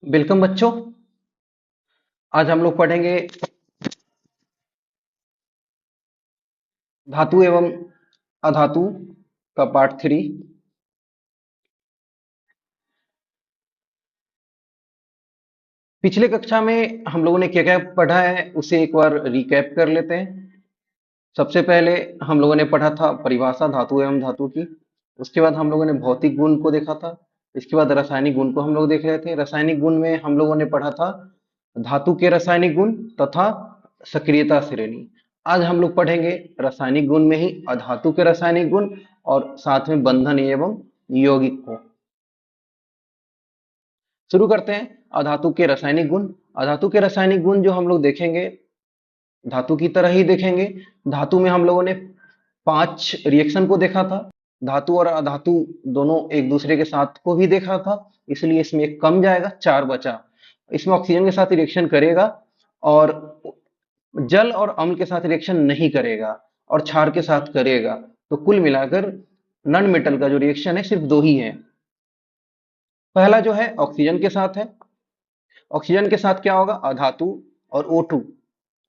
Welcome बच्चों। आज हम लोग पढ़ेंगे धातु एवं अधातु का पार्ट 3। पिछले कक्षा में हम लोगों ने क्या क्या पढ़ा है उसे एक बार रिकैप कर लेते हैं। सबसे पहले हम लोगों ने पढ़ा था परिभाषा धातु एवं धातु की। उसके बाद हम लोगों ने भौतिक गुण को देखा था। इसके बाद रासायनिक गुण को हम लोग देख रहे थे। रासायनिक गुण में हम लोगों ने पढ़ा था धातु के रासायनिक गुण तथा सक्रियता श्रेणी। आज हम लोग पढ़ेंगे रासायनिक गुण में ही अधातु के रासायनिक गुण और साथ में बंधन एवं यौगिक को। शुरू करते हैं अधातु के रासायनिक गुण। अधातु के रासायनिक गुण जो हम लोग देखेंगे धातु की तरह ही देखेंगे। धातु में हम लोगों ने 5 रिएक्शन को देखा था। धातु और अधातु दोनों एक दूसरे के साथ को भी देखा था, इसलिए इसमें एक कम जाएगा, 4 बचा। इसमें ऑक्सीजन के साथ रिएक्शन करेगा और जल और अम्ल के साथ रिएक्शन नहीं करेगा और क्षार के साथ करेगा। तो कुल मिलाकर नॉन मेटल का जो रिएक्शन है सिर्फ 2 ही है। पहला जो है ऑक्सीजन के साथ है। ऑक्सीजन के साथ क्या होगा? अधातु और O2।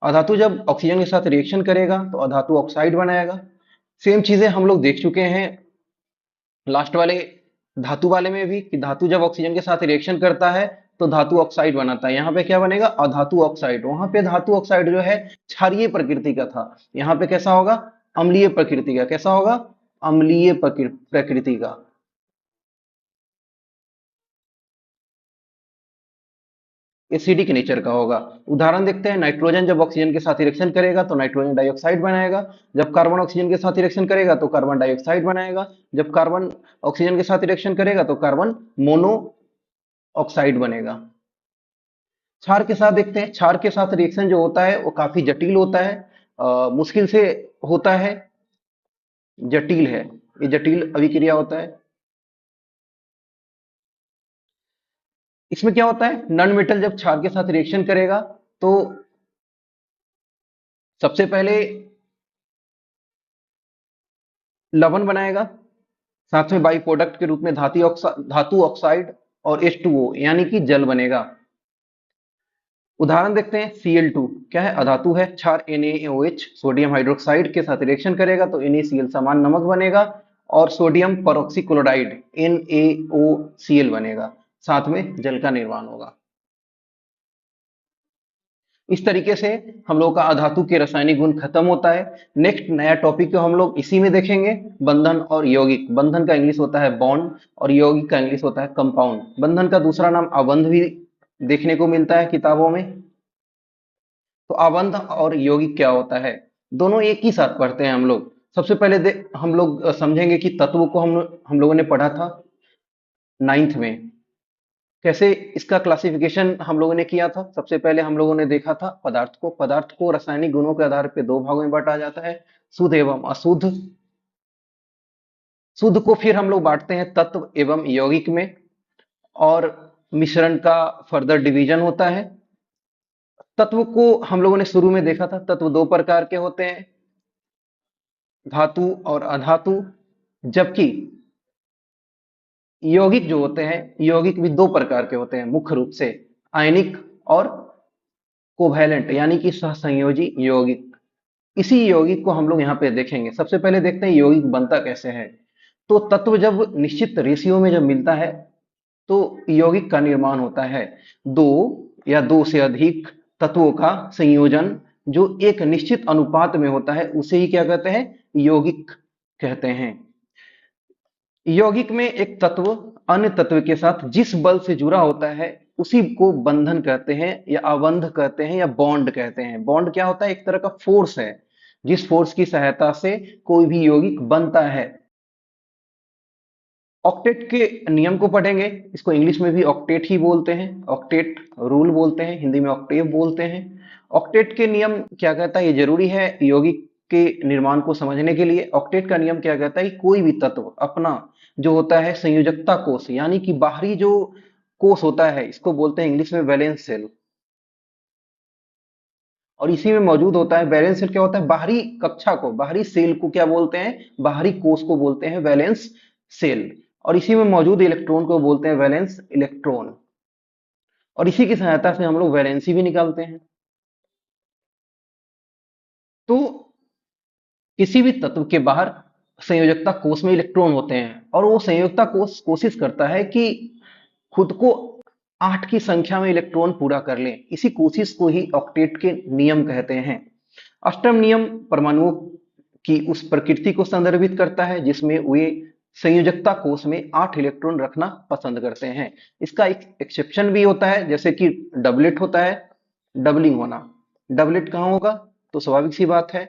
अधातु जब ऑक्सीजन के साथ रिएक्शन करेगा तो अधातु ऑक्साइड बनाएगा। सेम चीजें हम लोग देख चुके हैं लास्ट वाले धातु वाले में भी कि धातु जब ऑक्सीजन के साथ रिएक्शन करता है तो धातु ऑक्साइड बनाता है। यहाँ पे क्या बनेगा? अधातु ऑक्साइड। वहां पे धातु ऑक्साइड जो है क्षारीय प्रकृति का था, यहाँ पे कैसा होगा? अम्लीय प्रकृति का। कैसा होगा? अम्लीय प्रकृति का। एसिडिक नेचर का होगा। उदाहरण देखते हैं, नाइट्रोजन जब ऑक्सीजन के साथ रिएक्शन करेगा तो नाइट्रोजन डाइऑक्साइड बनाएगा। जब कार्बन ऑक्सीजन के साथ रिएक्शन करेगा तो कार्बन डाइऑक्साइड बनाएगा। जब कार्बन ऑक्सीजन के साथ रिएक्शन करेगा तो कार्बन मोनो ऑक्साइड बनेगा। क्षार के साथ देखते हैं, क्षार के साथ रिएक्शन जो होता है वो काफी जटिल होता है, मुश्किल से होता है, जटिल है, ये जटिल अभिक्रिया होता है। इसमें क्या होता है? नॉन मेटल जब क्षार के साथ रिएक्शन करेगा तो सबसे पहले लवण बनाएगा, साथ में बाई प्रोडक्ट के रूप में धातु ऑक्साइड और H2O यानी कि जल बनेगा। उदाहरण देखते हैं, Cl2 क्या है? अधातु है। क्षार NaOH सोडियम हाइड्रोक्साइड के साथ रिएक्शन करेगा तो NaCl समान नमक बनेगा और सोडियम परऑक्सी क्लोराइड NaOCl बनेगा, साथ में जल का निर्माण होगा। इस तरीके से हम लोग का अधातु के रासायनिक गुण खत्म होता है। नेक्स्ट नया टॉपिक को हम लोग इसी में देखेंगे, बंधन और यौगिक। बंधन का इंग्लिश होता है बॉन्ड और यौगिक का इंग्लिश होता है कंपाउंड। बंधन का दूसरा नाम अबंध भी देखने को मिलता है किताबों में। तो अबंध और यौगिक क्या होता है, दोनों एक ही साथ पढ़ते हैं हम लोग। सबसे पहले हम लोग समझेंगे कि तत्व को हम लोगों ने पढ़ा था 9th में। कैसे इसका क्लासिफिकेशन हम लोगों ने किया था? सबसे पहले हम लोगों ने देखा था पदार्थ को रासायनिक गुणों के आधार पर 2 भागों में बांटा जाता है, शुद्ध एवं अशुद्ध। शुद्ध को फिर हम लोग बांटते हैं तत्व एवं यौगिक में और मिश्रण का फर्दर डिवीजन होता है। तत्व को हम लोगों ने शुरू में देखा था, तत्व 2 प्रकार के होते हैं, धातु और अधातु। जबकि यौगिक जो होते हैं, यौगिक भी 2 प्रकार के होते हैं मुख्य रूप से, आयनिक और कोवैलेंट यानी कि सहसंयोजी यौगिक। इसी यौगिक को हम लोग यहाँ पे देखेंगे। सबसे पहले देखते हैं यौगिक बनता कैसे है। तो तत्व जब निश्चित रेशियो में जब मिलता है तो यौगिक का निर्माण होता है। 2 या 2 से अधिक तत्वों का संयोजन जो एक निश्चित अनुपात में होता है उसे ही क्या कहते हैं? यौगिक कहते हैं। यौगिक में एक तत्व अन्य तत्व के साथ जिस बल से जुड़ा होता है उसी को बंधन कहते हैं या अबंध कहते हैं या बॉन्ड कहते हैं। बॉन्ड क्या होता है? एक तरह का फोर्स है, जिस फोर्स की सहायता से कोई भी यौगिक बनता है। ऑक्टेट के नियम को पढ़ेंगे। इसको इंग्लिश में भी ऑक्टेट ही बोलते हैं, ऑक्टेट रूल बोलते हैं, हिंदी में ऑक्टेव बोलते हैं। ऑक्टेट के नियम क्या कहता है, ये जरूरी है यौगिक के निर्माण को समझने के लिए। ऑक्टेट का नियम क्या कहता है? कोई भी तत्व अपना जो होता है संयोजकता कोष यानी कि बाहरी जो कोष होता है, इसको बोलते हैं इंग्लिश में वैलेंस सेल, और इसी में मौजूद होता है। वैलेंस सेल क्या होता है? बाहरी कक्षा को, बाहरी सेल को क्या बोलते हैं? बाहरी कोष को बोलते हैं वैलेंस सेल। और इसी में मौजूद इलेक्ट्रॉन को बोलते हैं वैलेंस इलेक्ट्रॉन। और इसी की सहायता से हम लोग वैलेंसी भी निकालते हैं। तो किसी भी तत्व के बाहर संयोजकता कोष में इलेक्ट्रॉन होते हैं और वो संयोजकता कोष कोशिश करता है कि खुद को 8 की संख्या में इलेक्ट्रॉन पूरा कर ले। इसी कोशिश को ही ऑक्टेट के नियम कहते हैं। अष्टम नियम परमाणुओं की उस प्रकृति को संदर्भित करता है जिसमें वे संयोजकता कोष में 8 इलेक्ट्रॉन रखना पसंद करते हैं। इसका एक एक्सेप्शन भी होता है, जैसे कि डबलेट होता है, डबलिंग होना। डबलेट कहाँ होगा? तो स्वाभाविक सी बात है,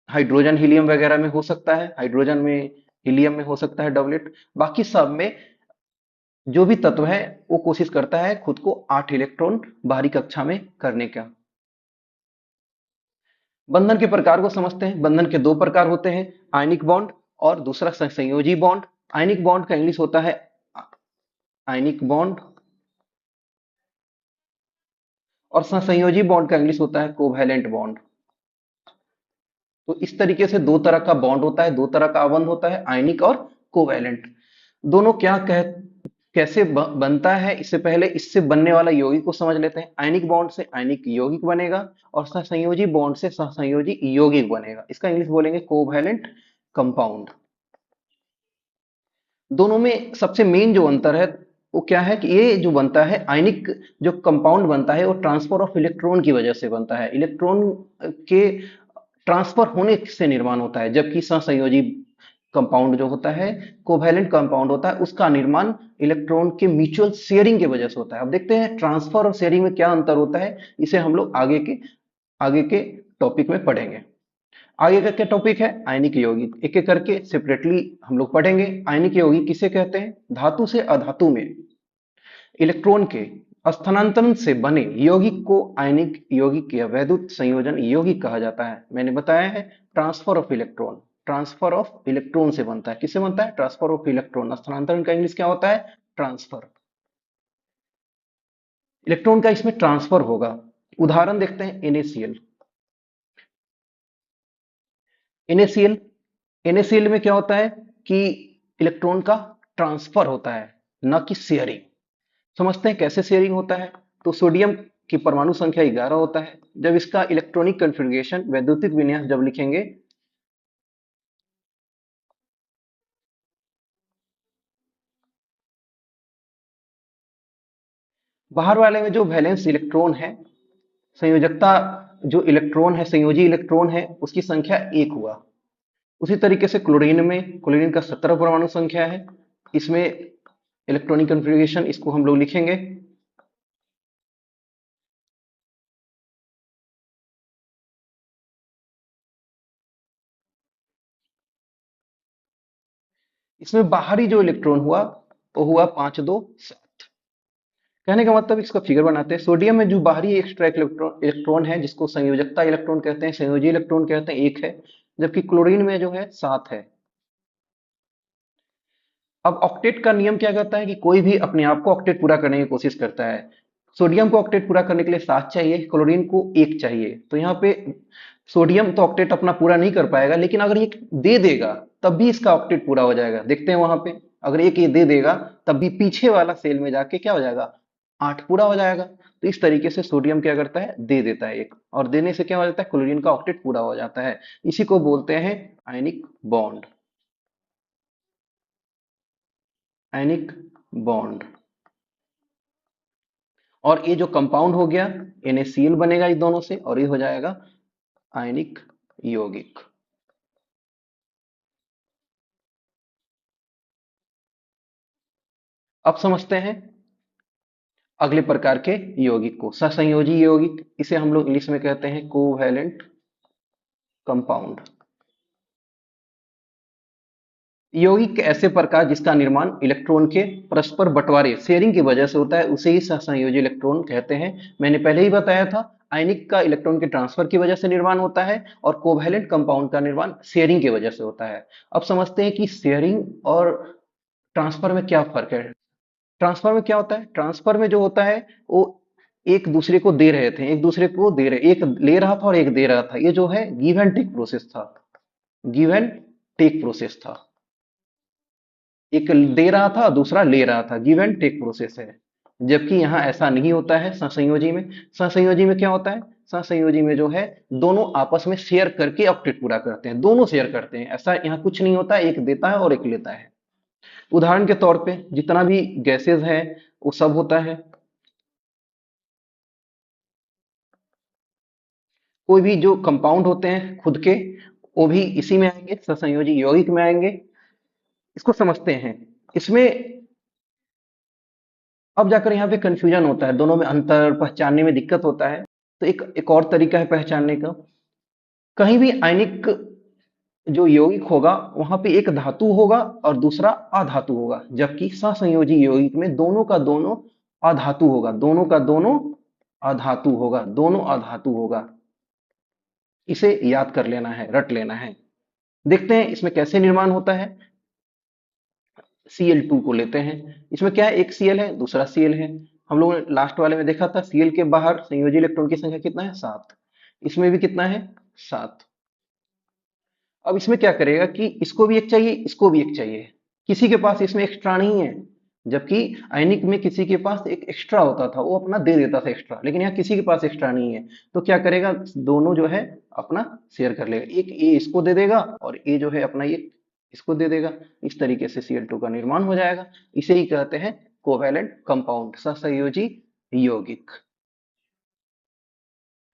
हाइड्रोजन हीलियम वगैरह में हो सकता है, हाइड्रोजन में हीलियम में हो सकता है डबलेट। बाकी सब में जो भी तत्व है वो कोशिश करता है खुद को 8 इलेक्ट्रॉन बाहरी कक्षा में करने का। बंधन के प्रकार को समझते हैं। बंधन के दो प्रकार होते हैं, आयनिक बॉन्ड और दूसरा संयोजी बॉन्ड। आयनिक बॉन्ड का इंग्लिश होता है आयनिक बॉन्ड और संयोजी बॉन्ड का इंग्लिश होता है कोवैलेंट बॉन्ड। तो इस तरीके से दो तरह का बॉन्ड होता है, दो तरह का आबंध होता है, आयनिक और कोवैलेंट। दोनों क्या कैसे बनता है, इससे पहले इससे बनने वाला यौगिक को समझ लेते हैं। आयनिक बॉन्ड से आयनिक यौगिक बनेगा और सहसंयोजी बॉन्ड से सहसंयोजी यौगिक बनेगा। इसका इंग्लिश बोलेंगे कोवैलेंट कंपाउंड। दोनों में सबसे मेन जो अंतर है वो क्या है कि ये जो बनता है आयनिक जो कंपाउंड बनता है वो ट्रांसफर ऑफ इलेक्ट्रॉन की वजह से बनता है। इलेक्ट्रॉन के ट्रांसफर होने से निर्माण होता है, जबकि सहसंयोजी कंपाउंड जो होता है, कोवैलेंट कंपाउंड होता है, उसका निर्माण इलेक्ट्रॉन के म्यूचुअल शेयरिंग की वजह से होता है। अब देखते हैं ट्रांसफर और शेयरिंग में क्या अंतर होता है, इसे हम लोग आगे के टॉपिक में पढ़ेंगे। आगे का क्या टॉपिक है? आयनिक यौगिक। एक एक करके सेपरेटली हम लोग पढ़ेंगे। आयनिक यौगिक किसे कहते हैं? धातु से अधातु में इलेक्ट्रॉन के स्थानांतरण से बने यौगिक को आयनिक यौगिक या वैद्युत संयोजन यौगिक कहा जाता है। मैंने बताया है transfer of electron, transfer of electron से बनता है। किससे बनता है? Transfer of electron. स्थानांतरण का इंग्लिश क्या होता है? ट्रांसफर। इलेक्ट्रॉन का इसमें ट्रांसफर होगा। उदाहरण देखते हैं NaCl। NaCl NaCl में क्या होता है कि इलेक्ट्रॉन का ट्रांसफर होता है, न कि शेयरिंग। समझते हैं कैसे शेयरिंग होता है। तो सोडियम की परमाणु संख्या 11 होता है। जब इसका इलेक्ट्रॉनिक कन्फिग्रेशन वैद्युतिक विन्यास जब लिखेंगे, बाहर वाले में जो वैलेंस इलेक्ट्रॉन है, संयोजकता जो इलेक्ट्रॉन है, संयोजी इलेक्ट्रॉन है, उसकी संख्या 1 हुआ। उसी तरीके से क्लोरीन का 17 परमाणु संख्या है। इसमें इलेक्ट्रॉनिक कन्फिग्रेशन इसको हम लोग लिखेंगे, इसमें बाहरी जो इलेक्ट्रॉन हुआ वो हुआ 5 2 7। कहने का मतलब इसका फिगर बनाते हैं। सोडियम में जो बाहरी एक्स्ट्रा इलेक्ट्रॉन है जिसको संयोजकता इलेक्ट्रॉन कहते हैं, संयोजी इलेक्ट्रॉन कहते हैं, 1 है। जबकि क्लोरीन में जो है 7 है। अब ऑक्टेट का नियम क्या कहता है कि कोई भी अपने आप को ऑक्टेट पूरा करने की कोशिश करता है। सोडियम को ऑक्टेट पूरा करने के लिए 7 चाहिए, क्लोरीन को 1 चाहिए। तो यहाँ पे सोडियम तो ऑक्टेट अपना पूरा नहीं कर पाएगा, लेकिन अगर ये दे देगा तब भी इसका ऑक्टेट पूरा हो जाएगा। देखते हैं वहां पे अगर एक ये दे देगा तब भी पीछे वाला सेल में जाके क्या हो जाएगा? 8 पूरा हो जाएगा। तो इस तरीके से सोडियम क्या करता है? दे देता है एक, और देने से क्या हो जाता है? क्लोरीन का ऑक्टेट पूरा हो जाता है। इसी को बोलते हैं आयनिक बॉन्ड। Ionic bond. और ये जो कंपाउंड हो गया NaCl बनेगा इस दोनों से, और ये हो जाएगा आयनिक यौगिक। अब समझते हैं अगले प्रकार के यौगिक को, सहसंयोजी यौगिक। इसे हम लोग इंग्लिश में कहते हैं कोवैलेंट कंपाउंड। यौगिक ऐसे प्रकार जिसका निर्माण इलेक्ट्रॉन के परस्पर बंटवारे शेयरिंग की वजह से होता है, उसे ही सहसंयोजी इलेक्ट्रॉन कहते हैं। मैंने पहले ही बताया था, आयनिक का इलेक्ट्रॉन के ट्रांसफर की वजह से निर्माण होता है और कोवैलेंट कंपाउंड का निर्माण शेयरिंग की वजह से होता है। अब समझते हैं कि शेयरिंग और ट्रांसफर में क्या फर्क है। ट्रांसफर में क्या होता है? ट्रांसफर में जो होता है वो एक दूसरे को दे रहे थे, एक दूसरे को दे रहे, एक ले रहा था और एक दे रहा था। ये जो है गिव एंड टेक प्रोसेस था, गिव एंड टेक प्रोसेस था। एक दे रहा था, दूसरा ले रहा था, गिव एंड टेक प्रोसेस है। जबकि यहाँ ऐसा नहीं होता है सहसंयोजी में। सहसंयोजी में क्या होता है? सहसंयोजी में जो है दोनों आपस में शेयर करके ऑक्टेट पूरा करते हैं, दोनों शेयर करते हैं, ऐसा यहाँ कुछ नहीं होता, एक देता है और एक लेता है। उदाहरण के तौर पे जितना भी गैसेज है वो सब होता है। कोई भी जो कंपाउंड होते हैं खुद के, वो भी इसी में आएंगे, सहसंयोजी यौगिक में आएंगे। इसको समझते हैं। इसमें अब जाकर यहाँ पे कंफ्यूजन होता है, दोनों में अंतर पहचानने में दिक्कत होता है। तो एक और तरीका है पहचानने का। कहीं भी आयनिक जो यौगिक होगा वहां पे एक धातु होगा और दूसरा अधातु होगा, जबकि सहसंयोजी यौगिक में दोनों का दोनों अधातु होगा, दोनों का दोनों अधातु होगा, दोनों अधातु होगा। इसे याद कर लेना है, रट लेना है। देखते हैं इसमें कैसे निर्माण होता है। Cl2 को लेते हैं। इसमें क्या है, एक Cl है, दूसरा Cl है। हम लोगों ने लास्ट वाले में देखा था Cl के बाहर संयोजी इलेक्ट्रॉन की संख्या कितना है, 7। इसमें भी कितना है, 7। अब इसमें क्या करेगा कि इसको भी एक चाहिए, इसको भी एक चाहिए। किसी के पास इसमें एक्स्ट्रा नहीं है, जबकि आयनिक में किसी के पास एक एक्स्ट्रा होता था, वो अपना दे देता था एक्स्ट्रा, लेकिन यहाँ किसी के पास एक्स्ट्रा नहीं है। तो क्या करेगा, दोनों जो है अपना शेयर कर लेगा, एक ए इसको दे देगा और ए जो है अपना ये इसको दे देगा। इस तरीके से Cl2 का निर्माण हो जाएगा। इसे ही कहते हैं कोवैलेंट कंपाउंड, सहसंयोजी यौगिक।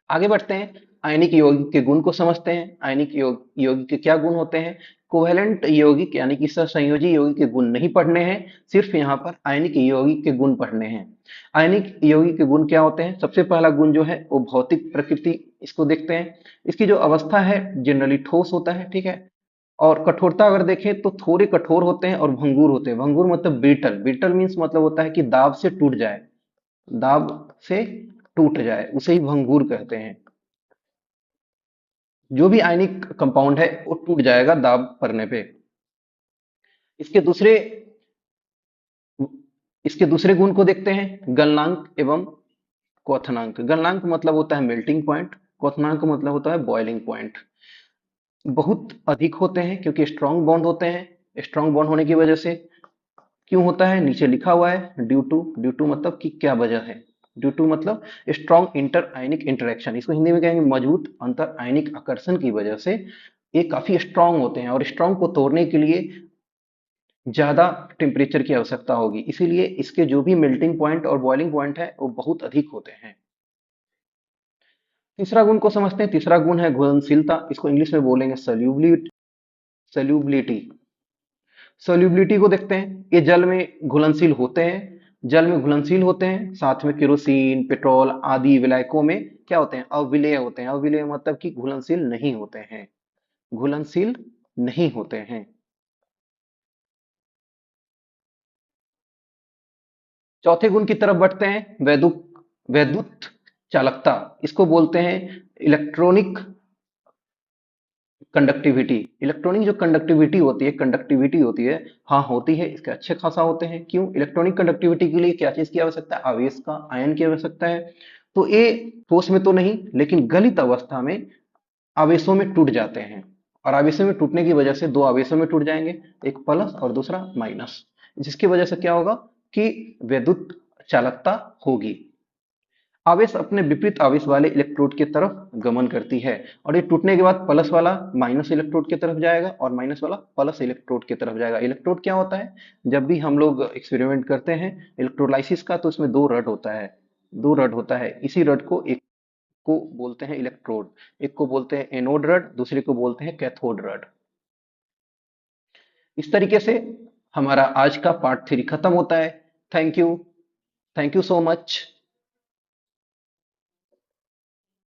आगे बढ़ते हैं, आयनिक यौगिक के गुण को समझते हैं। आयनिक यौगिक के क्या गुण होते हैं? कोवैलेंट यौगिक यानी कि सहसंयोजी यौगिक के गुण नहीं पढ़ने हैं, सिर्फ यहाँ पर आयनिक यौगिक के गुण पढ़ने हैं। आयनिक यौगिक के गुण क्या होते हैं? सबसे पहला गुण जो है वो भौतिक प्रकृति, इसको देखते हैं। इसकी जो अवस्था है जनरली ठोस होता है, ठीक है। और कठोरता अगर देखें तो थोड़े कठोर होते हैं और भंगुर होते हैं। भंगुर मतलब ब्रिटल, ब्रिटल मीन्स मतलब होता है कि दाब से टूट जाए, दाब से टूट जाए, उसे ही भंगुर कहते हैं। जो भी आयनिक कंपाउंड है वो टूट जाएगा दाब पड़ने पे। इसके दूसरे इसके दूसरे गुण को देखते हैं, गलनांक एवं क्वथनांक। गलनांक मतलब होता है मेल्टिंग पॉइंट, क्वथनांक मतलब होता है बॉइलिंग पॉइंट। बहुत अधिक होते हैं क्योंकि स्ट्रॉन्ग बॉन्ड होते हैं। स्ट्रॉन्ग बॉन्ड होने की वजह से क्यों होता है, नीचे लिखा हुआ है ड्यू टू। ड्यू टू मतलब कि क्या वजह है, ड्यू टू मतलब स्ट्रॉन्ग इंटर आयनिक इंटरेक्शन, इसको हिंदी में कहेंगे मजबूत अंतर आयनिक आकर्षण की वजह से ये काफी स्ट्रांग होते हैं, और स्ट्रॉन्ग को तोड़ने के लिए ज्यादा टेम्परेचर की आवश्यकता होगी, इसीलिए इसके जो भी मेल्टिंग पॉइंट और बॉइलिंग पॉइंट है वो बहुत अधिक होते हैं। तीसरा गुण को समझते हैं। तीसरा गुण है घुलनशीलता, इसको इंग्लिश में बोलेंगे सल्यूबिलिटी। सल्यूबिलिटी सोल्यूबिलिटी को देखते हैं। ये जल में घुलनशील होते हैं, जल में घुलनशील होते हैं, साथ में केरोसिन पेट्रोल आदि विलायकों में क्या होते हैं, अविलेय होते हैं। अविलेय मतलब कि घुलनशील नहीं होते हैं, घुलनशील नहीं होते हैं। चौथे गुण की तरफ बढ़ते हैं, वैद्युत चालकता, इसको बोलते हैं इलेक्ट्रॉनिक कंडक्टिविटी। इलेक्ट्रॉनिक जो कंडक्टिविटी होती है, हाँ होती है, इसके अच्छे खासा होते हैं। क्यों? इलेक्ट्रॉनिक कंडक्टिविटी के लिए क्या चीज की आवश्यकता है, आवेश का, आयन की आवश्यकता है। तो ये ठोस में तो नहीं, लेकिन गलित अवस्था में आवेशों में टूट जाते हैं, और आवेशों में टूटने की वजह से दो आवेशों में टूट जाएंगे, एक प्लस और दूसरा माइनस, जिसकी वजह से क्या होगा कि विद्युत चालकता होगी। आवेश अपने विपरीत आवेश वाले इलेक्ट्रोड की तरफ गमन करती है, और ये टूटने के बाद प्लस वाला माइनस इलेक्ट्रोड की तरफ जाएगा और माइनस वाला प्लस इलेक्ट्रोड की तरफ जाएगा। इलेक्ट्रोड क्या होता है, जब भी हम लोग एक्सपेरिमेंट करते हैं इलेक्ट्रोलाइसिस का, तो उसमें दो रड होता है, दो रड होता है। इसी रड को एक को बोलते हैं इलेक्ट्रोड, एक को बोलते हैं एनोड रड, दूसरे को बोलते हैं कैथोड रड। इस तरीके से हमारा आज का पार्ट 3 खत्म होता है। Thank you, thank you so much.